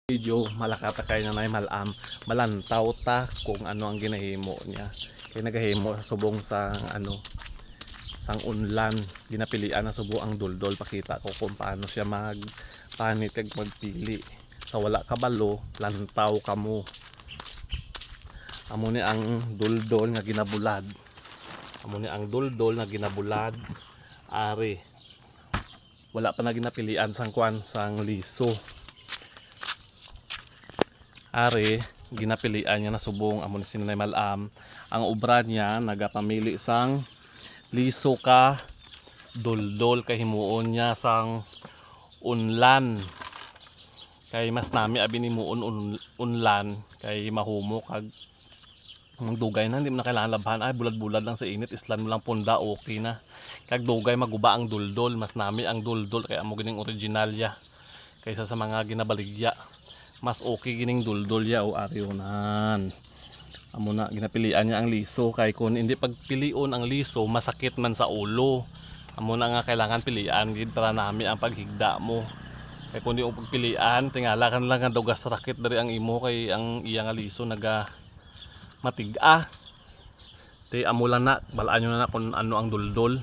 Video malakata kay na nay malam malantaw ta kung ano ang ginahimo niya kay nagahimo sa subong sang sang unlan ginapilian na subo ang duldol. Pakita ko kung paano siya magpanit kag magpili sa wala kabalo lantaw kamo. Amo ni ang duldol nga ginabulad, ari wala pa na ginapilian sang kwan sang liso. Ari ginapilian niya na subong amo ni sinanay malam ang obra niya nagapamili sang liso ka duldol kay himuon niya sang unlan kay mas nami abi ni muon unlan kay mahumo kag dugay na hindi mo na kailangan labhan ay bulad-bulad lang sa init islan mo lang punda okay na kag dugay maguba ang duldol mas nami ang duldol kay amo gining originalya kaysa sa mga ginabaligya. Mas okay gining duldol ya o aryonan. Amo na ginapilian niya ang liso kay kung hindi pagpilion ang liso masakit man sa ulo. Amo na nga kailangan pilian gid para nami ang paghigda mo. Kay kung di mo pagpilian tingala kan lang nga dugas rakit dari ang imo kay ang iya nga liso naga matiga. Te amo lang na balaan nyo na kung ano ang duldol.